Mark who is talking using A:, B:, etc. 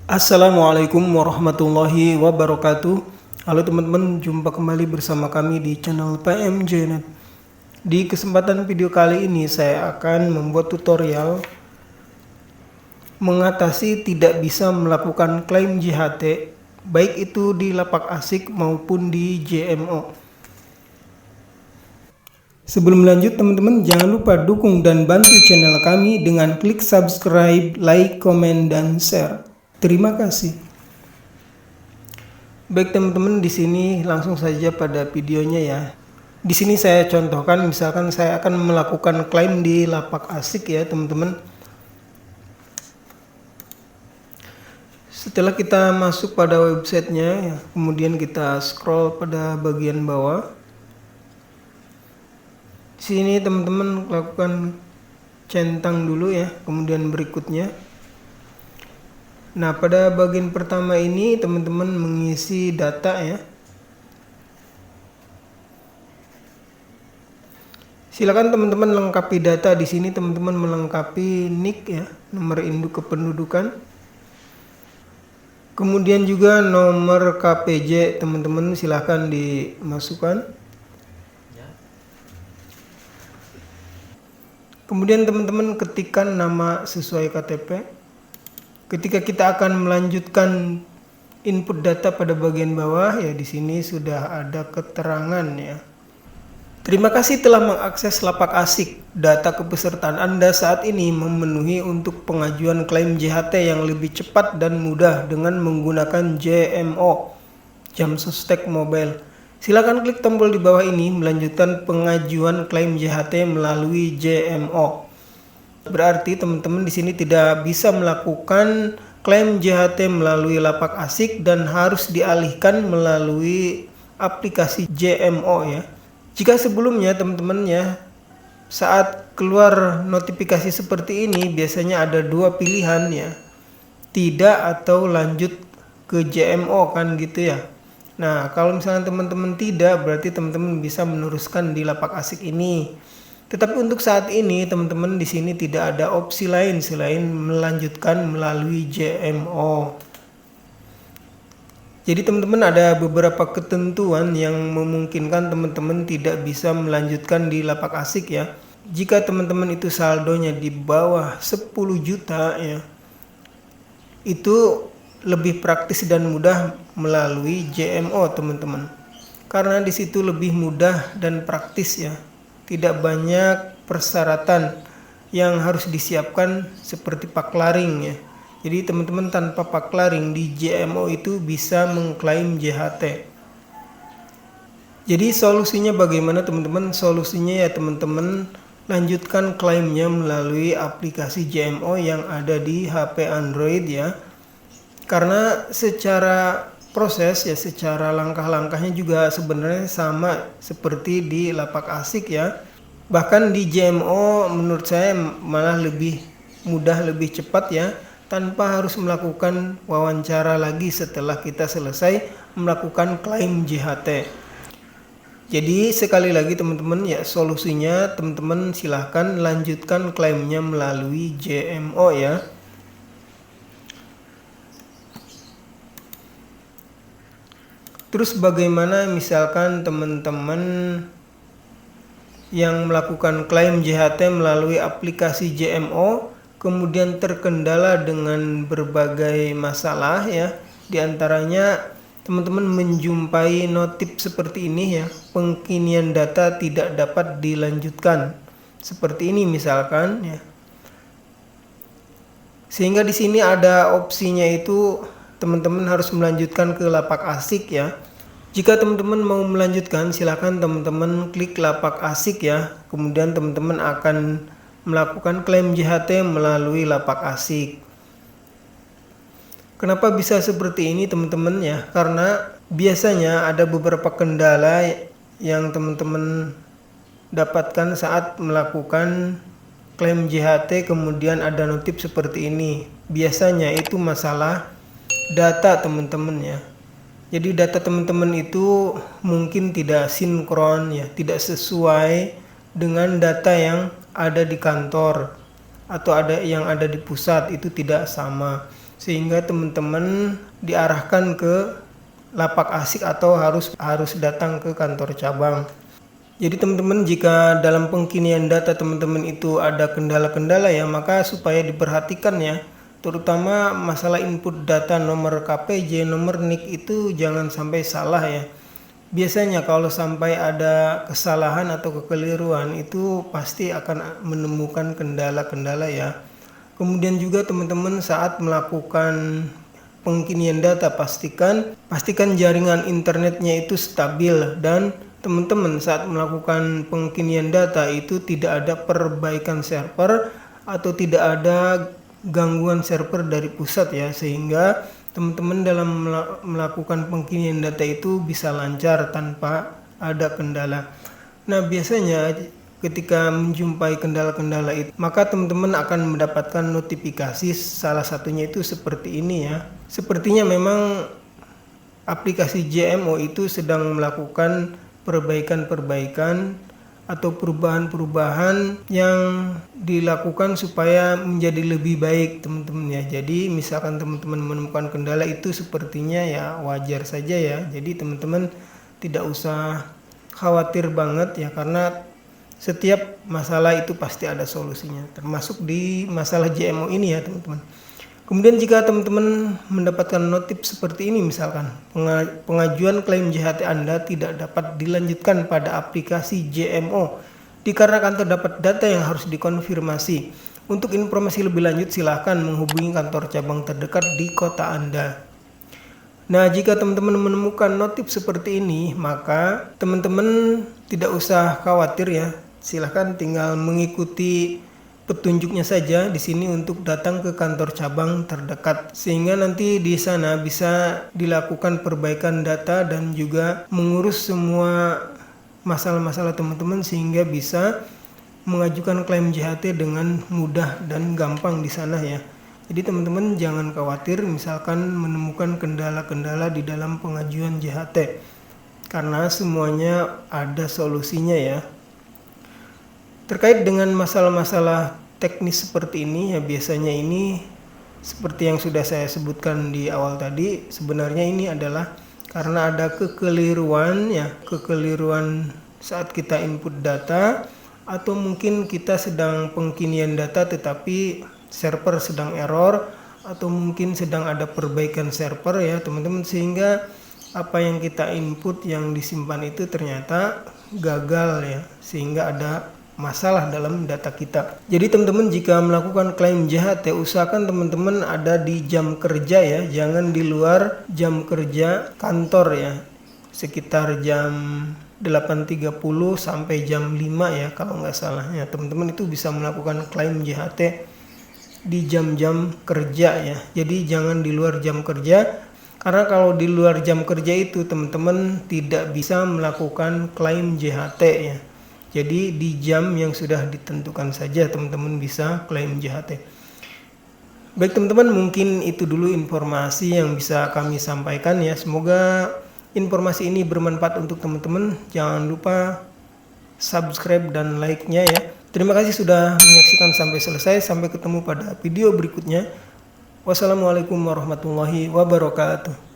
A: Assalamualaikum warahmatullahi wabarakatuh. Halo teman-teman, jumpa kembali bersama kami di channel PMJNet. Di kesempatan video kali ini saya akan membuat tutorial mengatasi tidak bisa melakukan klaim JHT baik itu di lapak asik maupun di JMO. Sebelum lanjut teman-teman, jangan lupa dukung dan bantu channel kami dengan klik subscribe, like, komen, dan share. Terima kasih. Baik teman-teman, di sini langsung saja pada videonya ya. Di sini saya contohkan, misalkan saya akan melakukan klaim di lapak asik ya teman-teman. Setelah kita masuk pada websitenya, ya, kemudian kita scroll pada bagian bawah. Di sini teman-teman lakukan centang dulu ya, kemudian berikutnya. Nah, pada bagian pertama ini teman-teman mengisi data ya. Silakan teman-teman lengkapi data di sini, teman-teman melengkapi NIK ya, nomor induk kependudukan. Kemudian juga nomor KPJ teman-teman silahkan dimasukkan. Kemudian teman-teman ketikkan nama sesuai KTP. Ketika kita akan melanjutkan input data pada bagian bawah ya, di sini sudah ada keterangan ya. Terima kasih telah mengakses lapak asik. Data kepesertaan Anda saat ini memenuhi untuk pengajuan klaim JHT yang lebih cepat dan mudah dengan menggunakan JMO, Jam Sostek Mobile. Silakan klik tombol di bawah ini melanjutkan pengajuan klaim JHT melalui JMO. Berarti teman-teman di sini tidak bisa melakukan klaim JHT melalui lapak asik dan harus dialihkan melalui aplikasi JMO ya. Jika sebelumnya teman-teman ya, saat keluar notifikasi seperti ini biasanya ada dua pilihan ya, tidak atau lanjut ke JMO kan gitu ya. Nah, kalau misalnya teman-teman tidak, berarti teman-teman bisa meneruskan di lapak asik ini. Tetapi untuk saat ini teman-teman di sini tidak ada opsi lain selain melanjutkan melalui JMO. Jadi teman-teman ada beberapa ketentuan yang memungkinkan teman-teman tidak bisa melanjutkan di lapak asik ya. Jika teman-teman itu saldonya di bawah 10 juta ya, itu lebih praktis dan mudah melalui JMO teman-teman. Karena di situ lebih mudah dan praktis ya. Tidak banyak persyaratan yang harus disiapkan seperti paklaring ya. Jadi teman-teman tanpa paklaring di JMO itu bisa mengklaim JHT. Jadi solusinya bagaimana teman-teman? Solusinya ya teman-teman lanjutkan klaimnya melalui aplikasi JMO yang ada di HP Android ya. Karena secara proses ya, secara langkah-langkahnya juga sebenarnya sama seperti di lapak asik ya. Bahkan di JMO menurut saya malah lebih mudah, lebih cepat ya, tanpa harus melakukan wawancara lagi setelah kita selesai melakukan klaim JHT. Jadi sekali lagi teman-teman ya, solusinya teman-teman silahkan lanjutkan klaimnya melalui JMO ya. Terus bagaimana misalkan teman-teman yang melakukan klaim JHT melalui aplikasi JMO kemudian terkendala dengan berbagai masalah ya. Di antaranya teman-teman menjumpai notif seperti ini ya, pengkinian data tidak dapat dilanjutkan. Seperti ini misalkan ya. Sehingga di sini ada opsinya itu teman-teman harus melanjutkan ke lapak asik ya. Jika teman-teman mau melanjutkan, silakan teman-teman klik lapak asik ya. Kemudian teman-teman akan melakukan klaim JHT melalui lapak asik. Kenapa bisa seperti ini teman-teman ya? Karena biasanya ada beberapa kendala yang teman-teman dapatkan saat melakukan klaim JHT, kemudian ada notif seperti ini. Biasanya itu masalah data teman-teman ya. Jadi data teman-teman itu mungkin tidak sinkron ya, tidak sesuai dengan data yang ada di kantor atau ada yang ada di pusat, itu tidak sama. sehingga teman-teman diarahkan ke lapak asik atau harus datang ke kantor cabang. Jadi teman-teman, jika dalam pengkinian data teman-teman itu ada kendala-kendala ya, maka supaya diperhatikan ya, terutama masalah input data nomor KPJ, nomor NIK itu jangan sampai salah ya. Biasanya kalau sampai ada kesalahan atau kekeliruan itu pasti akan menemukan kendala-kendala ya. Kemudian juga teman-teman saat melakukan pengkinian data pastikan jaringan internetnya itu stabil, dan teman-teman saat melakukan pengkinian data itu tidak ada perbaikan server atau tidak ada gangguan server dari pusat ya, sehingga teman-teman dalam melakukan pengkinian data itu bisa lancar tanpa ada kendala. Nah, biasanya ketika menjumpai kendala-kendala itu, maka teman-teman akan mendapatkan notifikasi, salah satunya itu seperti ini ya. Sepertinya memang aplikasi JMO itu sedang melakukan perbaikan-perbaikan atau perubahan-perubahan yang dilakukan supaya menjadi lebih baik teman-teman ya. Jadi misalkan teman-teman menemukan kendala itu sepertinya ya wajar saja ya. Jadi teman-teman tidak usah khawatir banget ya, karena setiap masalah itu pasti ada solusinya, termasuk di masalah JMO ini ya teman-teman. Kemudian jika teman-teman mendapatkan notif seperti ini, misalkan pengajuan klaim JHT Anda tidak dapat dilanjutkan pada aplikasi JMO dikarenakan terdapat data yang harus dikonfirmasi. Untuk informasi lebih lanjut silahkan menghubungi kantor cabang terdekat di kota Anda. Nah, jika teman-teman menemukan notif seperti ini, maka teman-teman tidak usah khawatir ya. Silahkan tinggal mengikuti petunjuknya saja di sini untuk datang ke kantor cabang terdekat, sehingga nanti di sana bisa dilakukan perbaikan data dan juga mengurus semua masalah-masalah teman-teman sehingga bisa mengajukan klaim JHT dengan mudah dan gampang di sana ya. Jadi teman-teman jangan khawatir misalkan menemukan kendala-kendala di dalam pengajuan JHT, karena semuanya ada solusinya ya. Terkait dengan masalah-masalah teknis seperti ini ya, biasanya ini seperti yang sudah saya sebutkan di awal tadi, sebenarnya ini adalah karena ada kekeliruan saat kita input data, atau mungkin kita sedang pengkinian data tetapi server sedang error, atau mungkin sedang ada perbaikan server ya teman-teman, sehingga apa yang kita input yang disimpan itu ternyata gagal ya, sehingga ada masalah dalam data kita. Jadi teman-teman jika melakukan klaim JHT, usahakan teman-teman ada di jam kerja ya, jangan di luar jam kerja kantor ya, sekitar jam 8.30 sampai jam 5 ya kalau nggak salah ya. Teman-teman itu bisa melakukan klaim JHT di jam-jam kerja ya, jadi jangan di luar jam kerja, karena kalau di luar jam kerja itu teman-teman tidak bisa melakukan klaim JHT ya. Jadi di jam yang sudah ditentukan saja teman-teman bisa klaim JHT. Baik teman-teman, mungkin itu dulu informasi yang bisa kami sampaikan ya. Semoga informasi ini bermanfaat untuk teman-teman. Jangan lupa subscribe dan like-nya ya. Terima kasih sudah menyaksikan sampai selesai. Sampai ketemu pada video berikutnya. Wassalamualaikum warahmatullahi wabarakatuh.